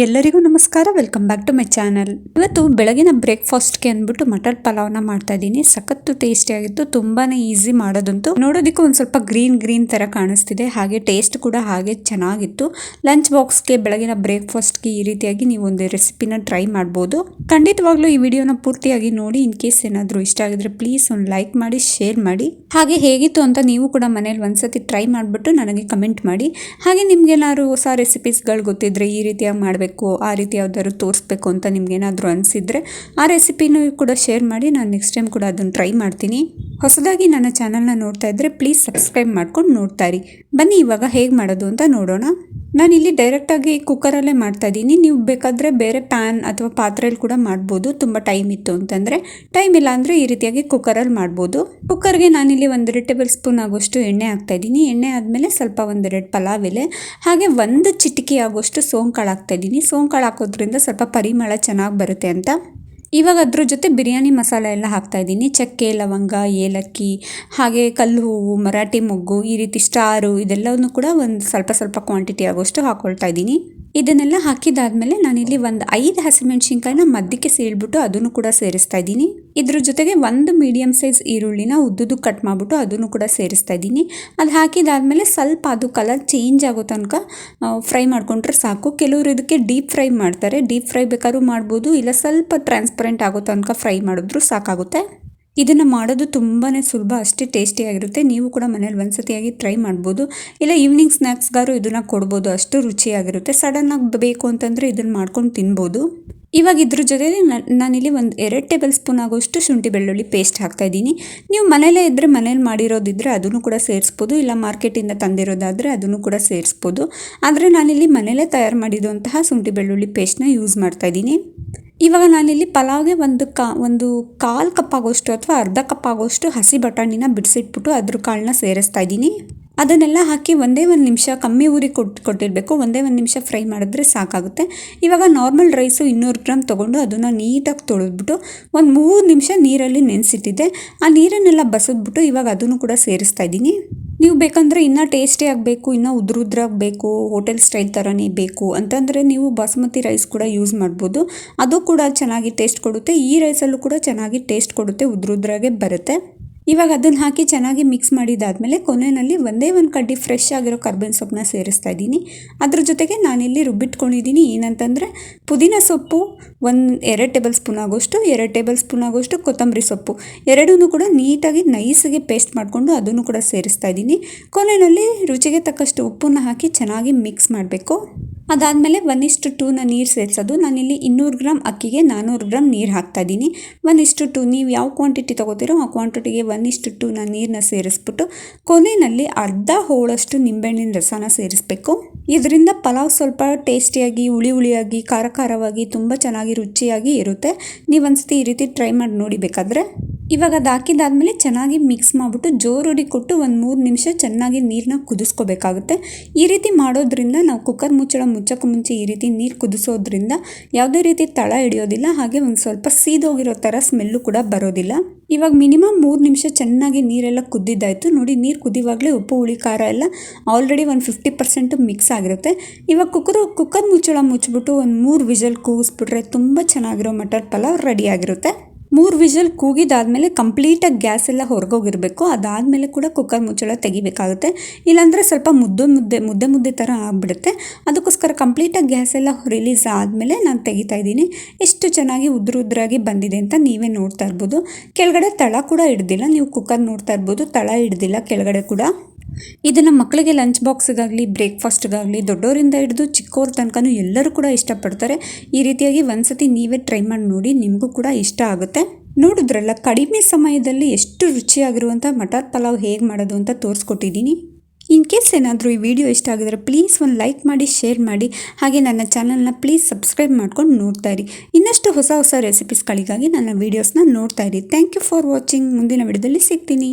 ಎಲ್ಲರಿಗೂ ನಮಸ್ಕಾರ, welcome back to my channel. ಇವತ್ತು ಬೆಳಗಿನ ಬ್ರೇಕ್ಫಾಸ್ಟ್ಗೆ ಅಂದ್ಬಿಟ್ಟು ಮಟರ್ ಪಲಾವ್ನ ಮಾಡ್ತಾ ಇದ್ದೀನಿ. ಸಖತ್ತು ಟೇಸ್ಟಿ ಆಗಿತ್ತು, ತುಂಬಾನೇ ಈಸಿ ಮಾಡೋದಂತೂ. ನೋಡೋದಕ್ಕೂ ಒಂದು ಸ್ವಲ್ಪ ಗ್ರೀನ್ ತರ ಕಾಣಿಸ್ತಿದೆ, ಹಾಗೆ ಟೇಸ್ಟ್ ಕೂಡ ಹಾಗೆ ಚೆನ್ನಾಗಿತ್ತು. ಲಂಚ್ ಬಾಕ್ಸ್ಗೆ ಬೆಳಗಿನ ಬ್ರೇಕ್ಫಾಸ್ಟ್ಗೆ ಈ ರೀತಿಯಾಗಿ ನೀವು ಒಂದು ರೆಸಿಪಿನ ಟ್ರೈ ಮಾಡ್ಬೋದು. ಖಂಡಿತವಾಗ್ಲೂ ಈ ವಿಡಿಯೋನ ಪೂರ್ತಿಯಾಗಿ ನೋಡಿ. ಇನ್ ಕೇಸ್ ಏನಾದರೂ ಇಷ್ಟ ಆಗಿದ್ರೆ ಪ್ಲೀಸ್ ಒಂದು ಲೈಕ್ ಮಾಡಿ, ಶೇರ್ ಮಾಡಿ. ಹಾಗೆ ಹೇಗಿತ್ತು ಅಂತ ನೀವು ಕೂಡ ಮನೇಲಿ ಒಂದ್ಸತಿ ಟ್ರೈ ಮಾಡಿಬಿಟ್ಟು ನನಗೆ ಕಮೆಂಟ್ ಮಾಡಿ. ಹಾಗೆ ನಿಮ್ಗೇನಾದ್ರು ಹೊಸ ರೆಸಿಪೀಸ್ಗಳು ಗೊತ್ತಿದ್ರೆ, ಈ ರೀತಿಯಾಗಿ ಮಾಡಬೇಕು, ಆ ರೀತಿ ಯಾವ್ದಾದ್ರು ತೋರಿಸ್ಬೇಕು ಅಂತ ನಿಮ್ಗೇನಾದರೂ ಅನಿಸಿದ್ರೆ ಆ ರೆಸಿಪಿನೂ ಕೂಡ ಶೇರ್ ಮಾಡಿ. ನಾನು ನೆಕ್ಸ್ಟ್ ಟೈಮ್ ಕೂಡ ಅದನ್ನು ಟ್ರೈ ಮಾಡ್ತೀನಿ. ಹೊಸದಾಗಿ ನನ್ನ ಚಾನಲ್ನ ನೋಡ್ತಾ ಇದ್ದರೆ ಪ್ಲೀಸ್ ಸಬ್ಸ್ಕ್ರೈಬ್ ಮಾಡ್ಕೊಂಡು ನೋಡ್ತಾ ಇರಿ. ಬನ್ನಿ ಇವಾಗ ಹೇಗೆ ಮಾಡೋದು ಅಂತ ನೋಡೋಣ. ನಾನಿಲ್ಲಿ ಡೈರೆಕ್ಟಾಗಿ ಕುಕ್ಕರಲ್ಲೇ ಮಾಡ್ತಾ ಇದ್ದೀನಿ. ನೀವು ಬೇಕಾದರೆ ಬೇರೆ ಪ್ಯಾನ್ ಅಥವಾ ಪಾತ್ರೆಯಲ್ಲಿ ಕೂಡ ಮಾಡ್ಬೋದು. ತುಂಬ ಟೈಮ್ ಇತ್ತು ಅಂತಂದರೆ. ಟೈಮ್ ಇಲ್ಲ ಅಂದರೆ ಈ ರೀತಿಯಾಗಿ ಕುಕ್ಕರಲ್ಲಿ ಮಾಡ್ಬೋದು. ಕುಕ್ಕರ್ಗೆ ನಾನಿಲ್ಲಿ 1 ಟೇಬಲ್ ಸ್ಪೂನ್ ಆಗೋಷ್ಟು ಎಣ್ಣೆ ಹಾಕ್ತಾ ಇದ್ದೀನಿ. ಎಣ್ಣೆ ಆದಮೇಲೆ ಸ್ವಲ್ಪ 1-2 ಪಲಾವ್ ಎಲೆ, ಹಾಗೆ 1 ಚಿಟಿಕೆ ಆಗೋಷ್ಟು ಸೋಂಕಾಳು ಹಾಕ್ತಾ ಇದ್ದೀನಿ. ಸೋಂಕಾಳು ಹಾಕೋದ್ರಿಂದ ಸ್ವಲ್ಪ ಪರಿಮಳ ಚೆನ್ನಾಗಿ ಬರುತ್ತೆ ಅಂತ. ಇವಾಗ ಅದ್ರ ಜೊತೆ ಬಿರಿಯಾನಿ ಮಸಾಲೆ ಎಲ್ಲ ಹಾಕ್ತಾ ಇದ್ದೀನಿ. ಚಕ್ಕೆ, ಲವಂಗ, ಏಲಕ್ಕಿ, ಹಾಗೆ ಕಲ್ಲು ಹೂವು, ಮರಾಠಿ ಮೊಗ್ಗು, ಈ ರೀತಿ ಸ್ಟಾರು, ಇದೆಲ್ಲವನ್ನು ಕೂಡ ಒಂದು ಸ್ವಲ್ಪ ಕ್ವಾಂಟಿಟಿ ಆಗೋಷ್ಟು ಹಾಕ್ಕೊಳ್ತಾ ಇದ್ದೀನಿ. ಇದನ್ನೆಲ್ಲ ಹಾಕಿದಾದ್ಮೇಲೆ ನಾನಿಲ್ಲಿ 5 ಹಸಿಮೆಣಸಿನ್ಕಾಯಿನ ಮಧ್ಯಕ್ಕೆ ಸೀಳ್ಬಿಟ್ಟು ಅದನ್ನು ಕೂಡ ಸೇರಿಸ್ತಾ ಇದ್ದೀನಿ. ಇದ್ರ ಜೊತೆಗೆ 1 ಮೀಡಿಯಮ್ ಸೈಜ್ ಈರುಳ್ಳಿನ ಉದ್ದುದು ಕಟ್ ಮಾಡಿಬಿಟ್ಟು ಅದನ್ನು ಕೂಡ ಸೇರಿಸ್ತಾ ಇದ್ದೀನಿ. ಅದು ಹಾಕಿದಾದ್ಮೇಲೆ ಸ್ವಲ್ಪ ಅದು ಕಲರ್ ಚೇಂಜ್ ಆಗೋ ತನಕ ಫ್ರೈ ಮಾಡ್ಕೊಂಡ್ರೆ ಸಾಕು. ಕೆಲವರು ಇದಕ್ಕೆ ಡೀಪ್ ಫ್ರೈ ಮಾಡ್ತಾರೆ. ಡೀಪ್ ಫ್ರೈ ಬೇಕಾದ್ರೂ ಮಾಡ್ಬೋದು, ಇಲ್ಲ ಸ್ವಲ್ಪ ಟ್ರಾನ್ಸ್ಪರೆಂಟ್ ಆಗೋ ತನಕ ಫ್ರೈ ಮಾಡಿದ್ರು ಸಾಕಾಗುತ್ತೆ. ಇದನ್ನು ಮಾಡೋದು ತುಂಬಾ ಸುಲಭ, ಅಷ್ಟೇ ಟೇಸ್ಟಿಯಾಗಿರುತ್ತೆ. ನೀವು ಕೂಡ ಮನೇಲಿ ಒಂದ್ಸತಿಯಾಗಿ ಟ್ರೈ ಮಾಡ್ಬೋದು. ಇಲ್ಲ ಈವ್ನಿಂಗ್ ಸ್ನ್ಯಾಕ್ಸ್ಗಾರು ಇದನ್ನು ಕೊಡ್ಬೋದು, ಅಷ್ಟು ರುಚಿಯಾಗಿರುತ್ತೆ. ಸಡನ್ನಾಗಿ ಬೇಕು ಅಂತಂದರೆ ಇದನ್ನು ಮಾಡ್ಕೊಂಡು ತಿನ್ಬೋದು. ಇವಾಗ ಇದ್ರ ಜೊತೆಲಿ ನಾನಿಲ್ಲಿ 2 ಟೇಬಲ್ ಸ್ಪೂನ್ ಆಗೋಷ್ಟು ಶುಂಠಿ ಬೆಳ್ಳುಳ್ಳಿ ಪೇಸ್ಟ್ ಹಾಕ್ತಾ ಇದ್ದೀನಿ. ನೀವು ಮನೇಲೇ ಇದ್ದರೆ, ಮನೇಲಿ ಮಾಡಿರೋದಿದ್ದರೆ ಅದನ್ನು ಕೂಡ ಸೇರಿಸ್ಬೋದು, ಇಲ್ಲ ಮಾರ್ಕೆಟಿಂದ ತಂದಿರೋದಾದರೆ ಅದನ್ನು ಕೂಡ ಸೇರಿಸ್ಬೋದು. ಆದರೆ ನಾನಿಲ್ಲಿ ಮನೇಲೇ ತಯಾರು ಮಾಡಿರುವಂತಹ ಶುಂಠಿ ಬೆಳ್ಳುಳ್ಳಿ ಪೇಸ್ಟ್ನ ಯೂಸ್ ಮಾಡ್ತಾ ಇದ್ದೀನಿ. ಇವಾಗ ನಾನಿಲ್ಲಿ ಪಲಾವ್ಗೆ ಒಂದು ಕಾಲು ಕಪ್ ಆಗೋಷ್ಟು ಅಥವಾ ಅರ್ಧ ಕಪ್ ಆಗೋಷ್ಟು ಹಸಿ ಬಟಾಣಿನ ಬಿಡಿಸಿಟ್ಬಿಟ್ಟು ಅದ್ರ ಕಾಳನ್ನ ಸೇರಿಸ್ತಾ ಇದ್ದೀನಿ. ಅದನ್ನೆಲ್ಲ ಹಾಕಿ ಒಂದೇ 1 ನಿಮಿಷ ಕಮ್ಮಿ ಊರಿಗೆ ಕೊಟ್ಟಿರಬೇಕು. ಒಂದೇ 1 ನಿಮಿಷ ಫ್ರೈ ಮಾಡಿದ್ರೆ ಸಾಕಾಗುತ್ತೆ. ಇವಾಗ ನಾರ್ಮಲ್ ರೈಸು 200 ಗ್ರಾಮ್ ತೊಗೊಂಡು ಅದನ್ನು ನೀಟಾಗಿ ತೊಳೆದ್ಬಿಟ್ಟು ಒಂದು 3 ನಿಮಿಷ ನೀರಲ್ಲಿ ನೆನೆಸಿಟ್ಟಿದ್ದೆ. ಆ ನೀರನ್ನೆಲ್ಲ ಬಸಿದ್ಬಿಟ್ಟು ಇವಾಗ ಅದನ್ನು ಕೂಡ ಸೇರಿಸ್ತಾ ಇದ್ದೀನಿ. ನೀವು ಬೇಕಂದರೆ ಇನ್ನೂ ಟೇಸ್ಟಿ ಆಗಬೇಕು, ಇನ್ನೂ ಉದ್ರಾಗಬೇಕು, ಹೋಟೆಲ್ ಸ್ಟೈಲ್ ಥರನೇ ಬೇಕು ಅಂತಂದರೆ ನೀವು ಬಾಸುಮತಿ ರೈಸ್ ಕೂಡ ಯೂಸ್ ಮಾಡ್ಬೋದು. ಅದು ಕೂಡ ಚೆನ್ನಾಗಿ ಟೇಸ್ಟ್ ಕೊಡುತ್ತೆ. ಈ ರೈಸಲ್ಲೂ ಕೂಡ ಚೆನ್ನಾಗಿ ಟೇಸ್ಟ್ ಕೊಡುತ್ತೆ, ಉದ್ರಾಗೆ ಬರುತ್ತೆ. ಇವಾಗ ಅದನ್ನು ಹಾಕಿ ಚೆನ್ನಾಗಿ ಮಿಕ್ಸ್ ಮಾಡಿದಾದ್ಮೇಲೆ ಕೊನೆಯಲ್ಲಿ ಒಂದೇ 1 ಕಡ್ಡಿ ಫ್ರೆಶ್ ಆಗಿರೋ ಕರ್ಬೇವಿನ ಸೊಪ್ಪನ್ನ ಸೇರಿಸ್ತಾ ಇದ್ದೀನಿ. ಅದ್ರ ಜೊತೆಗೆ ನಾನಿಲ್ಲಿ ರುಬ್ಬಿಟ್ಕೊಂಡಿದ್ದೀನಿ. ಏನಂತಂದರೆ ಪುದೀನ ಸೊಪ್ಪು 2 ಟೇಬಲ್ ಸ್ಪೂನ್ ಆಗೋಷ್ಟು, 2 ಟೇಬಲ್ ಸ್ಪೂನ್ ಆಗೋಷ್ಟು ಕೊತ್ತಂಬರಿ ಸೊಪ್ಪು, ಎರಡನ್ನೂ ಕೂಡ ನೀಟಾಗಿ ನೈಸಿಗೆ ಪೇಸ್ಟ್ ಮಾಡಿಕೊಂಡು ಅದನ್ನು ಕೂಡ ಸೇರಿಸ್ತಾ ಇದ್ದೀನಿ. ಕೊನೆಯಲ್ಲಿ ರುಚಿಗೆ ತಕ್ಕಷ್ಟು ಉಪ್ಪನ್ನು ಹಾಕಿ ಚೆನ್ನಾಗಿ ಮಿಕ್ಸ್ ಮಾಡಬೇಕು. ಅದಾದಮೇಲೆ 1:2ನ ನೀರು ಸೇರಿಸೋದು. ನಾನಿಲ್ಲಿ 200 ಗ್ರಾಮ್ ಅಕ್ಕಿಗೆ 400 ಗ್ರಾಮ್ ನೀರು ಹಾಕ್ತಾ ಇದ್ದೀನಿ. 1:2 ನೀವು ಯಾವ ಕ್ವಾಂಟಿಟಿ ತೊಗೋತೀರೋ ಆ ಕ್ವಾಂಟಿಟಿಗೆ 1:2ನ ನೀರನ್ನ ಸೇರಿಸ್ಬಿಟ್ಟು ಕೊನೆಯಲ್ಲಿ ಅರ್ಧ ಹೋಳಷ್ಟು ನಿಂಬೆಹಣ್ಣಿನ ರಸನ ಸೇರಿಸ್ಬೇಕು. ಇದರಿಂದ ಪಲಾವ್ ಸ್ವಲ್ಪ ಟೇಸ್ಟಿಯಾಗಿ, ಹುಳಿಯಾಗಿ, ಖಾರವಾಗಿ ತುಂಬ ಚೆನ್ನಾಗಿ ರುಚಿಯಾಗಿ ಇರುತ್ತೆ. ನೀವು ಒಂದ್ಸತಿ ಈ ರೀತಿ ಟ್ರೈ ಮಾಡಿ ನೋಡಿ ಬೇಕಾದರೆ. ಇವಾಗ ಅದು ಹಾಕಿದಾದ್ಮೇಲೆ ಚೆನ್ನಾಗಿ ಮಿಕ್ಸ್ ಮಾಡಿಬಿಟ್ಟು ಜೋರುಡಿ ಕೊಟ್ಟು 3 ನಿಮಿಷ ಚೆನ್ನಾಗಿ ನೀರನ್ನ ಕುದಿಸ್ಕೋಬೇಕಾಗುತ್ತೆ. ಈ ರೀತಿ ಮಾಡೋದ್ರಿಂದ ನಾವು ಕುಕ್ಕರ್ ಮುಚ್ಚೋಕ್ಕೂ ಮುಂಚೆ ಈ ರೀತಿ ನೀರು ಕುದಿಸೋದ್ರಿಂದ ಯಾವುದೇ ರೀತಿ ತಳ ಹಿಡಿಯೋದಿಲ್ಲ, ಹಾಗೆ ಒಂದು ಸ್ವಲ್ಪ ಸೀದೋಗಿರೋ ಥರ ಸ್ಮೆಲ್ಲು ಕೂಡ ಬರೋದಿಲ್ಲ. ಇವಾಗ ಮಿನಿಮಮ್ 3 ನಿಮಿಷ ಚೆನ್ನಾಗಿ ನೀರೆಲ್ಲ ಕುದ್ದಿದ್ದಾಯಿತು ನೋಡಿ. ನೀರು ಕುದಿವಾಗಲೇ ಉಪ್ಪು, ಹುಳಿ, ಖಾರ ಎಲ್ಲ ಆಲ್ರೆಡಿ 50% ಮಿಕ್ಸ್ ಆಗಿರುತ್ತೆ. ಇವಾಗ ಕುಕ್ಕರ್ ಮುಚ್ಚಿಬಿಟ್ಟು 3 ವಿಷಲ್ ಕೂಗಿಸ್ಬಿಟ್ರೆ ತುಂಬ ಚೆನ್ನಾಗಿರೋ ಮಟರ್ ಪಲಾವ್ ರೆಡಿಯಾಗಿರುತ್ತೆ. 3 ವಿಷಲ್ ಕೂಗಿದಾದ್ಮೇಲೆ ಕಂಪ್ಲೀಟಾಗಿ ಗ್ಯಾಸ್ ಎಲ್ಲ ಹೊರಗೋಗಿರಬೇಕು. ಅದಾದಮೇಲೆ ಕೂಡ ಕುಕ್ಕರ್ ಮುಚ್ಚಳ ತೆಗಿಬೇಕಾಗುತ್ತೆ, ಇಲ್ಲಾಂದರೆ ಸ್ವಲ್ಪ ಮುದ್ದೆ ಥರ ಆಗಿಬಿಡುತ್ತೆ. ಅದಕ್ಕೋಸ್ಕರ ಕಂಪ್ಲೀಟಾಗಿ ಗ್ಯಾಸ್ ಎಲ್ಲ ರಿಲೀಸ್ ಆದಮೇಲೆ ನಾನು ತೆಗಿತಾ ಇದ್ದೀನಿ. ಎಷ್ಟು ಚೆನ್ನಾಗಿ ಉದ್ರಾಗಿ ಬಂದಿದೆ ಅಂತ ನೀವೇ ನೋಡ್ತಾ ಇರ್ಬೋದು. ಕೆಳಗಡೆ ತಳ ಕೂಡ ಹಿಡ್ದಿಲ್ಲ, ನೀವು ಕುಕ್ಕರ್ ನೋಡ್ತಾ ಇರ್ಬೋದು, ತಳ ಹಿಡ್ದಿಲ್ಲ ಕೆಳಗಡೆ ಕೂಡ. ಇದನ್ನು ಮಕ್ಕಳಿಗೆ ಲಂಚ್ ಬಾಕ್ಸ್ಗಾಗಲಿ, ಬ್ರೇಕ್ಫಾಸ್ಟ್ಗಾಗಲಿ, ದೊಡ್ಡವರಿಂದ ಹಿಡಿದು ಚಿಕ್ಕವ್ರ ತನಕನೂ ಎಲ್ಲರೂ ಕೂಡ ಇಷ್ಟಪಡ್ತಾರೆ. ಈ ರೀತಿಯಾಗಿ ಒಂದ್ಸತಿ ನೀವೇ ಟ್ರೈ ಮಾಡಿ ನೋಡಿ, ನಿಮಗೂ ಕೂಡ ಇಷ್ಟ ಆಗುತ್ತೆ. ನೋಡಿದ್ರಲ್ಲ, ಕಡಿಮೆ ಸಮಯದಲ್ಲಿ ಎಷ್ಟು ರುಚಿಯಾಗಿರುವಂಥ ಮಟರ್ ಪಲಾವ್ ಹೇಗೆ ಮಾಡೋದು ಅಂತ ತೋರಿಸ್ಕೊಟ್ಟಿದ್ದೀನಿ. ಇನ್ ಕೇಸ್ ಏನಾದರೂ ಈ ವಿಡಿಯೋ ಇಷ್ಟ ಆಗಿದ್ರೆ ಪ್ಲೀಸ್ ಒಂದು ಲೈಕ್ ಮಾಡಿ, ಶೇರ್ ಮಾಡಿ. ಹಾಗೆ ನನ್ನ ಚಾನಲ್ನ ಪ್ಲೀಸ್ ಸಬ್ಸ್ಕ್ರೈಬ್ ಮಾಡ್ಕೊಂಡು ನೋಡ್ತಾ ಇರಿ. ಇನ್ನಷ್ಟು ಹೊಸ ರೆಸಿಪೀಸ್ಗಳಿಗಾಗಿ ನನ್ನ ವೀಡಿಯೋಸ್ನ ನೋಡ್ತಾ ಇರಿ. Thank you for watching. ಮುಂದಿನ ವಿಡಿಯೋದಲ್ಲಿ ಸಿಗ್ತೀನಿ.